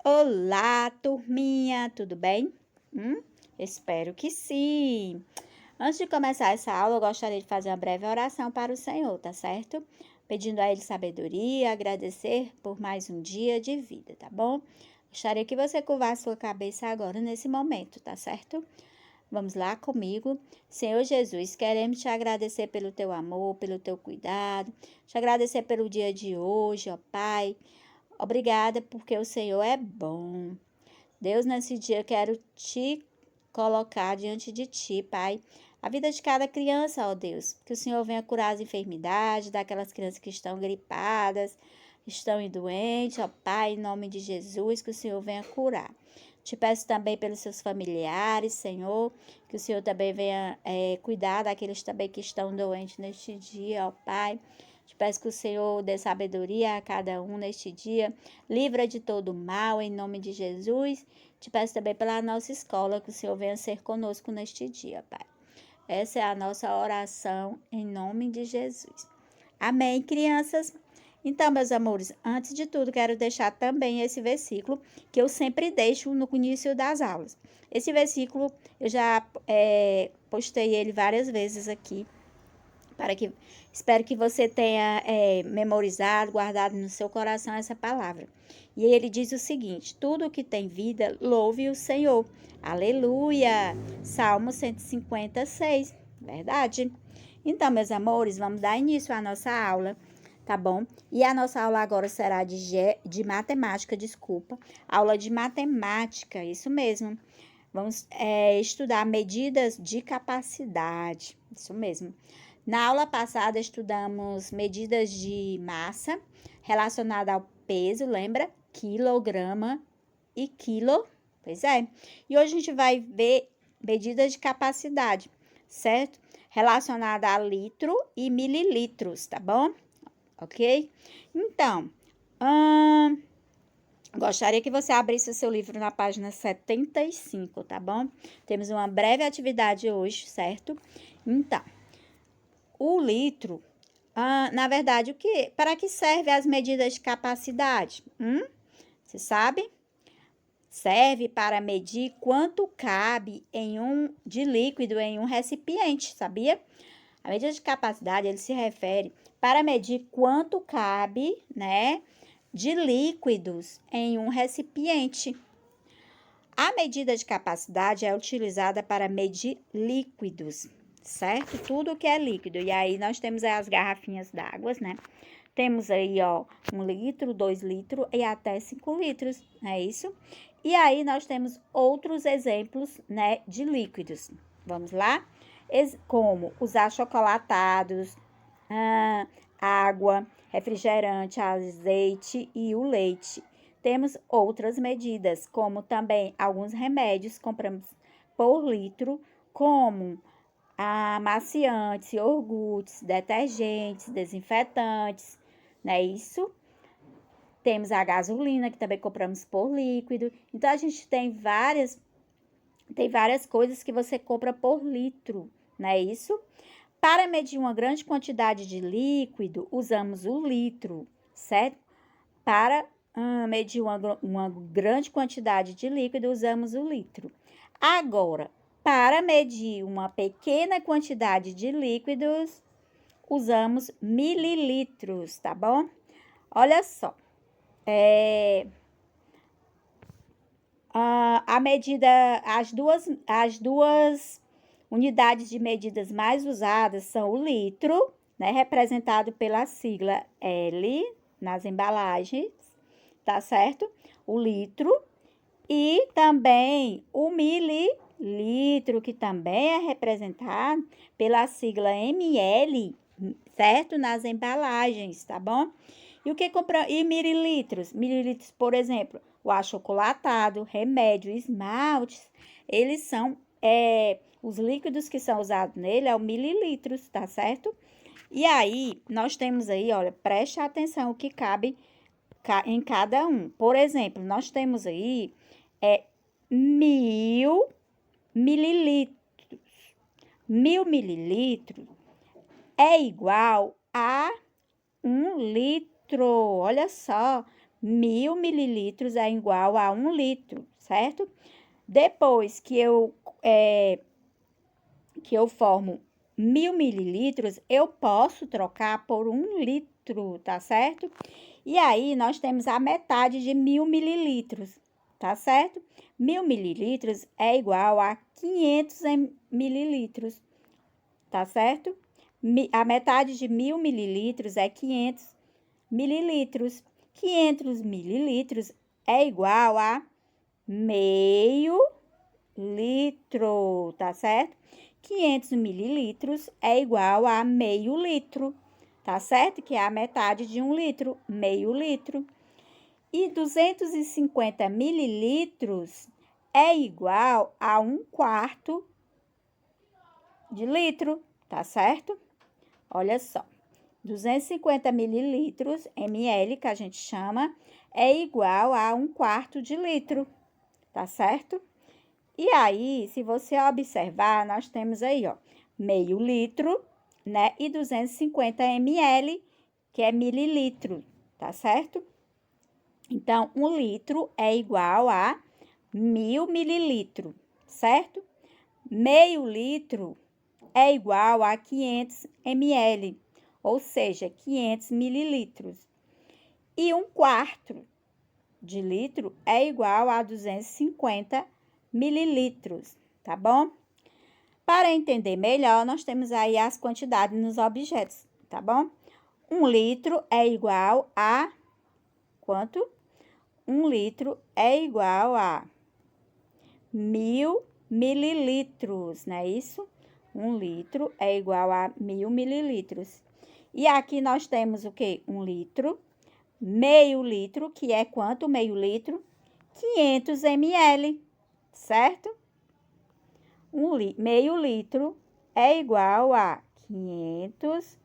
Olá, turminha, tudo bem? Espero que sim. Antes de começar essa aula, eu gostaria de fazer uma breve oração para o Senhor, tá certo? Pedindo a Ele sabedoria, agradecer por mais um dia de vida, tá bom? Gostaria que você curvasse sua cabeça agora, nesse momento, tá certo? Vamos lá comigo. Senhor Jesus, queremos te agradecer pelo teu amor, pelo teu cuidado, te agradecer pelo dia de hoje, ó Pai. Obrigada porque o Senhor é bom. Deus, nesse dia, quero te colocar diante de ti, Pai, a vida de cada criança, ó Deus. Que o Senhor venha curar as enfermidades daquelas crianças que estão gripadas, estão doentes, ó Pai, em nome de Jesus, que o Senhor venha curar. Te peço também pelos seus familiares, Senhor, que o Senhor também venha cuidar daqueles também que estão doentes neste dia, ó Pai. Te peço que o Senhor dê sabedoria a cada um neste dia, livra de todo mal, em nome de Jesus. Te peço também pela nossa escola, que o Senhor venha ser conosco neste dia, Pai. Essa é a nossa oração, em nome de Jesus. Amém, crianças? Então, meus amores, antes de tudo, quero deixar também esse versículo que eu sempre deixo no início das aulas. Esse versículo, eu já postei ele várias vezes aqui, espero que você tenha memorizado, guardado no seu coração essa palavra. E ele diz o seguinte: tudo que tem vida, louve o Senhor. Aleluia! Salmo 156, verdade? Então, meus amores, vamos dar início à nossa aula, tá bom? E a nossa aula agora será de matemática, desculpa. Aula de matemática, isso mesmo. Vamos estudar medidas de capacidade, isso mesmo. Na aula passada, estudamos medidas de massa relacionada ao peso, lembra? Quilograma e quilo. Pois é. E hoje a gente vai ver medidas de capacidade, certo? Relacionada a litro e mililitros, tá bom? Ok? Então, gostaria que você abrisse o seu livro na página 75, tá bom? Temos uma breve atividade hoje, certo? Então, o litro, na verdade, para que serve as medidas de capacidade? Você sabe? Serve para medir quanto cabe de líquido em um recipiente, sabia? A medida de capacidade, ele se refere para medir quanto cabe, né, de líquidos em um recipiente. A medida de capacidade é utilizada para medir líquidos, certo? Tudo que é líquido. E aí, nós temos as garrafinhas d'água, né? Temos aí, ó, 1 litro, 2 litros e até 5 litros, não é isso? E aí, nós temos outros exemplos, né, de líquidos. Vamos lá? Como os achocolatados, água, refrigerante, azeite e o leite. Temos outras medidas, como também alguns remédios compramos por litro, como amaciantes, iogurtes, detergentes, desinfetantes, não é isso? Temos a gasolina, que também compramos por líquido. Então, a gente tem várias coisas que você compra por litro, não é isso? Para medir uma grande quantidade de líquido, usamos o litro, certo? Para medir uma grande quantidade de líquido, usamos o litro. Agora, para medir uma pequena quantidade de líquidos, usamos mililitros, tá bom? Olha só, a medida, as duas unidades de medidas mais usadas são o litro, né, representado pela sigla L nas embalagens, tá certo? O litro e também o mililitro, que também é representado pela sigla ml, certo? Nas embalagens, tá bom? E o que compra? E mililitros? Mililitros, por exemplo, o achocolatado, remédio, esmaltes, eles são os líquidos que são usados nele é o mililitros, tá certo? E aí, nós temos aí, olha, preste atenção o que cabe em cada um. Por exemplo, nós temos aí 1.000 mililitros. 1.000 mililitros é igual a 1 litro. Olha só, 1.000 mililitros é igual a 1 litro, certo? Depois que eu formo 1.000 mililitros, eu posso trocar por 1 litro, tá certo? E aí, nós temos a metade de 1.000 mililitros, tá certo? 1.000 mililitros é igual a 500 mililitros, tá certo? A metade de 1.000 mililitros é 500 mililitros. 500 mililitros é igual a meio litro, tá certo? 500 mililitros é igual a meio litro, tá certo? Que é a metade de 1 litro, meio litro. E 250 mililitros é igual a 1/4 de litro, tá certo? Olha só, 250 mililitros, ml, que a gente chama, é igual a 1/4 de litro, tá certo? E aí, se você observar, nós temos aí, ó, meio litro, né? E 250 ml, que é mililitro, tá certo? Então, 1 litro é igual a 1.000 mililitros, certo? Meio litro é igual a 500 ml, ou seja, 500 mililitros. E 1/4 de litro é igual a 250 mililitros, tá bom? Para entender melhor, nós temos aí as quantidades nos objetos, tá bom? 1 litro é igual a quanto? 1 litro é igual a 1.000 mililitros, não é isso? 1 litro é igual a 1.000 mililitros. E aqui nós temos o quê? 1 litro, meio litro, que é quanto meio litro? 500 ml, certo? Meio litro é igual a 500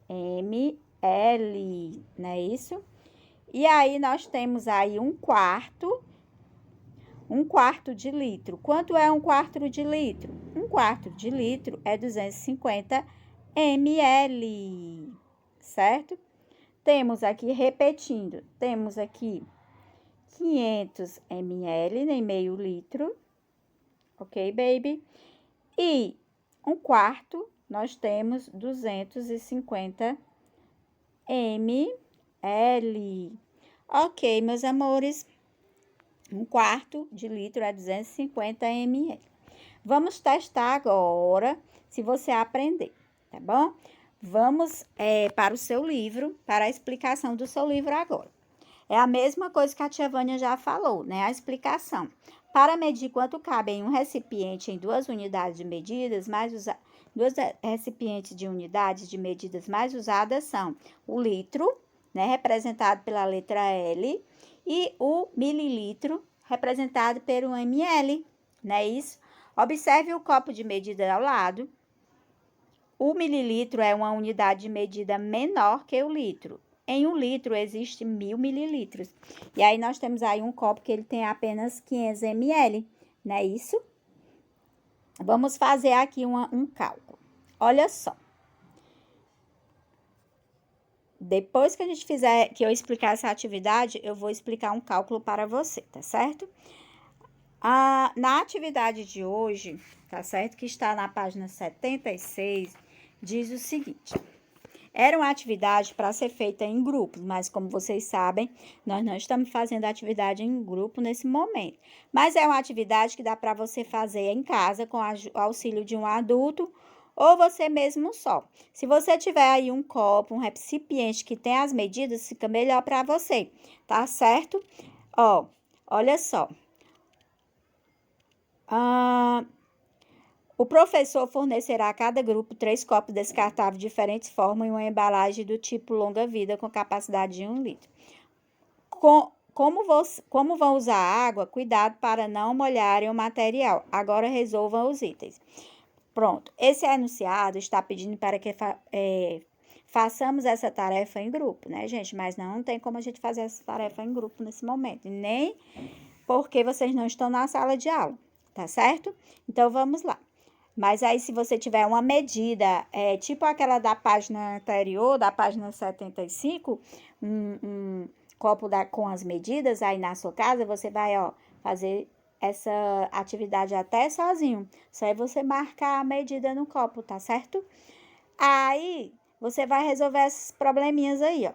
ml, não é isso? E aí, nós temos aí 1/4 de litro. Quanto é 1/4 de litro? 1/4 de litro é 250 ml, certo? Temos aqui, repetindo, temos aqui 500 ml em meio litro, ok, baby? E 1/4, nós temos 250 ml. Ok, meus amores, 1/4 de litro é 250 ml. Vamos testar agora, se você aprender, tá bom? Vamos para o seu livro, para a explicação do seu livro agora. É a mesma coisa que a tia Vânia já falou, né? A explicação. Para medir quanto cabe em um recipiente em 2 unidades de medidas, dois recipientes de unidades de medidas mais usadas são o litro, né, representado pela letra L, e o mililitro, representado pelo ml, não é isso? Observe o copo de medida ao lado. O mililitro é uma unidade de medida menor que o litro. Em 1 litro existe 1.000 mililitros. E aí, nós temos aí um copo que ele tem apenas 500 ml, não é isso? Vamos fazer aqui um cálculo. Olha só. Depois que a gente fizer, que eu explicar essa atividade, eu vou explicar um cálculo para você, tá certo? Na atividade de hoje, tá certo? Que está na página 76, diz o seguinte: era uma atividade para ser feita em grupos, mas como vocês sabem, nós não estamos fazendo atividade em grupo nesse momento. Mas é uma atividade que dá para você fazer em casa com o auxílio de um adulto ou você mesmo só. Se você tiver aí um copo, um recipiente que tem as medidas, fica melhor para você, tá certo? Ó, olha só. O professor fornecerá a cada grupo 3 copos descartáveis de diferentes formas e uma embalagem do tipo longa-vida com capacidade de 1 litro. Como vão usar a água, cuidado para não molharem o material. Agora resolvam os itens. Pronto, esse enunciado está pedindo para que façamos essa tarefa em grupo, né, gente? Mas não tem como a gente fazer essa tarefa em grupo nesse momento, nem porque vocês não estão na sala de aula, tá certo? Então, vamos lá. Mas aí, se você tiver uma medida, tipo aquela da página anterior, da página 75, copo com as medidas aí na sua casa, você vai, ó, fazer essa atividade até sozinho. Só é você marcar a medida no copo, tá certo? Aí, você vai resolver esses probleminhas aí, ó.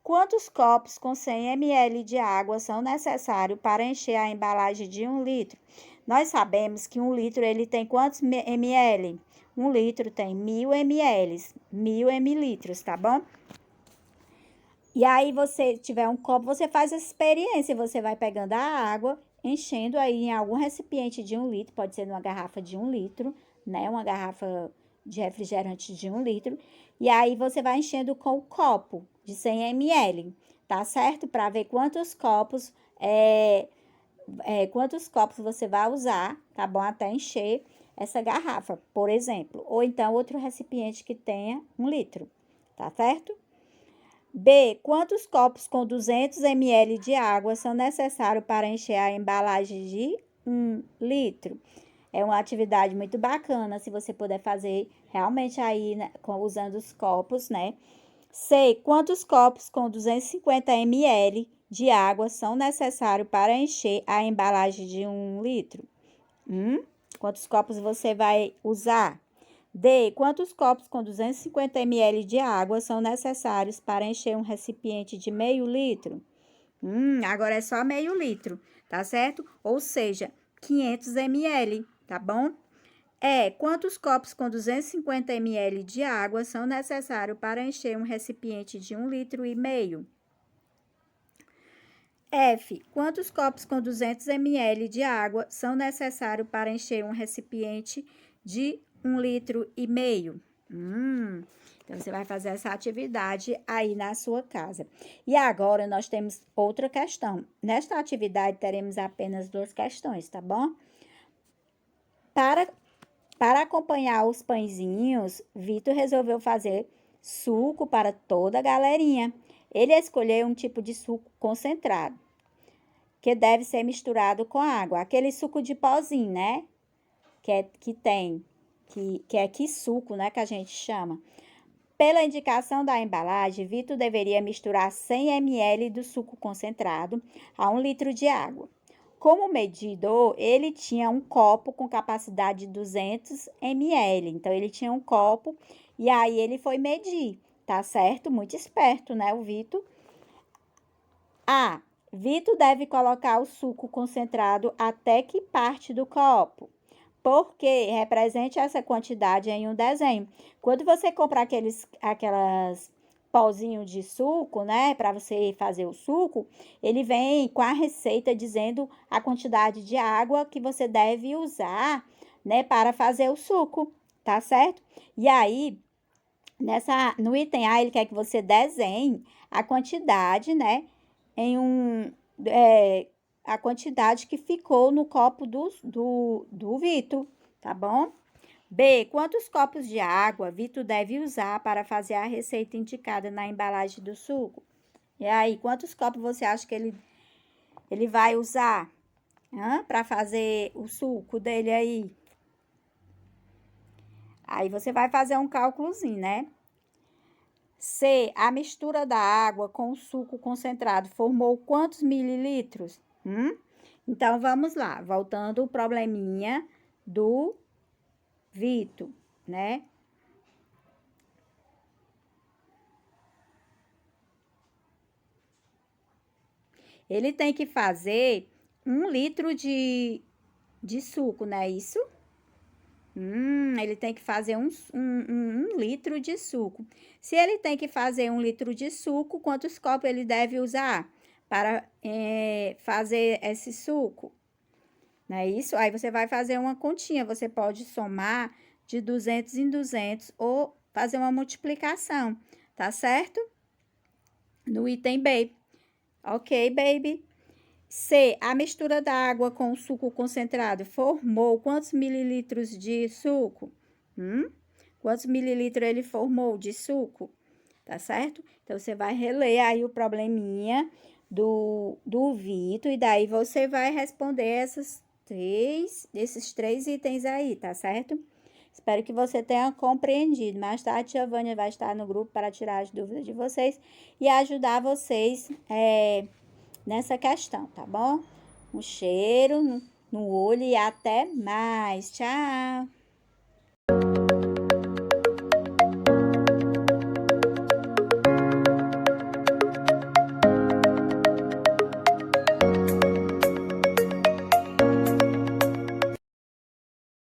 Quantos copos com 100 ml de água são necessários para encher a embalagem de 1 litro? Nós sabemos que 1 litro, ele tem quantos ml? 1 litro tem 1000 ml, 1000 mililitros, tá bom? E aí, você tiver um copo, você faz essa experiência. Você vai pegando a água, enchendo aí em algum recipiente de 1 litro. Pode ser numa garrafa de 1 litro, né? Uma garrafa de refrigerante de 1 litro. E aí, você vai enchendo com o copo de 100 ml, tá certo? Para ver quantos copos você vai usar, tá bom? Até encher essa garrafa, por exemplo. Ou então, outro recipiente que tenha 1 litro, tá certo? B. Quantos copos com 200 ml de água são necessários para encher a embalagem de 1 litro? É uma atividade muito bacana, se você puder fazer realmente aí, né, usando os copos, né? C. Quantos copos com 250 ml de água são necessários para encher a embalagem de 1 litro? Quantos copos você vai usar? D. Quantos copos com 250 ml de água são necessários para encher um recipiente de meio litro? Agora é só meio litro, tá certo? Ou seja, 500 ml, tá bom? Quantos copos com 250 ml de água são necessários para encher um recipiente de 1,5 litro? F. Quantos copos com 200 ml de água são necessários para encher um recipiente de 1,5 litro? Então, você vai fazer essa atividade aí na sua casa. E agora, nós temos outra questão. Nesta atividade, teremos apenas 2 questões, tá bom? Para acompanhar os pãezinhos, Vitor resolveu fazer suco para toda a galerinha. Ele escolheu um tipo de suco concentrado, que deve ser misturado com água. Aquele suco de pozinho, né? Que é suco, né? Que a gente chama. Pela indicação da embalagem, Vitor deveria misturar 100 ml do suco concentrado a 1 litro de água. Como medidor, ele tinha um copo com capacidade de 200 ml. Então, ele tinha um copo e aí ele foi medir, tá certo? Muito esperto, né, o Vitor? Vitor deve colocar o suco concentrado até que parte do copo, porque represente essa quantidade em um desenho. Quando você comprar aquelas pozinhos de suco, né, para você fazer o suco, ele vem com a receita dizendo a quantidade de água que você deve usar, né, para fazer o suco, tá certo? E aí, no item A, ele quer que você desenhe a quantidade, né, a quantidade que ficou no copo do Vitor, tá bom? B. Quantos copos de água Vitor deve usar para fazer a receita indicada na embalagem do suco? E aí, quantos copos você acha que ele vai usar para fazer o suco dele aí? Aí, você vai fazer um cálculozinho, né? C. A mistura da água com o suco concentrado formou quantos mililitros? Então, vamos lá. Voltando o probleminha do Vitor, né? Ele tem que fazer 1 litro de suco, não é isso? Ele tem que fazer um litro de suco. Se ele tem que fazer 1 litro de suco, quantos copos ele deve usar para fazer esse suco? Não é isso? Aí, você vai fazer uma continha. Você pode somar de 200 em 200 ou fazer uma multiplicação, tá certo? No item B. Ok, baby? C. A mistura da água com o suco concentrado formou quantos mililitros de suco? Quantos mililitros ele formou de suco? Tá certo? Então, você vai reler aí o probleminha do Vitor e daí você vai responder esses 3 itens aí, tá certo? Espero que você tenha compreendido. Mais tarde, a tia Vânia vai estar no grupo para tirar as dúvidas de vocês e ajudar vocês nessa questão, tá bom? Um cheiro no olho e até mais. Tchau!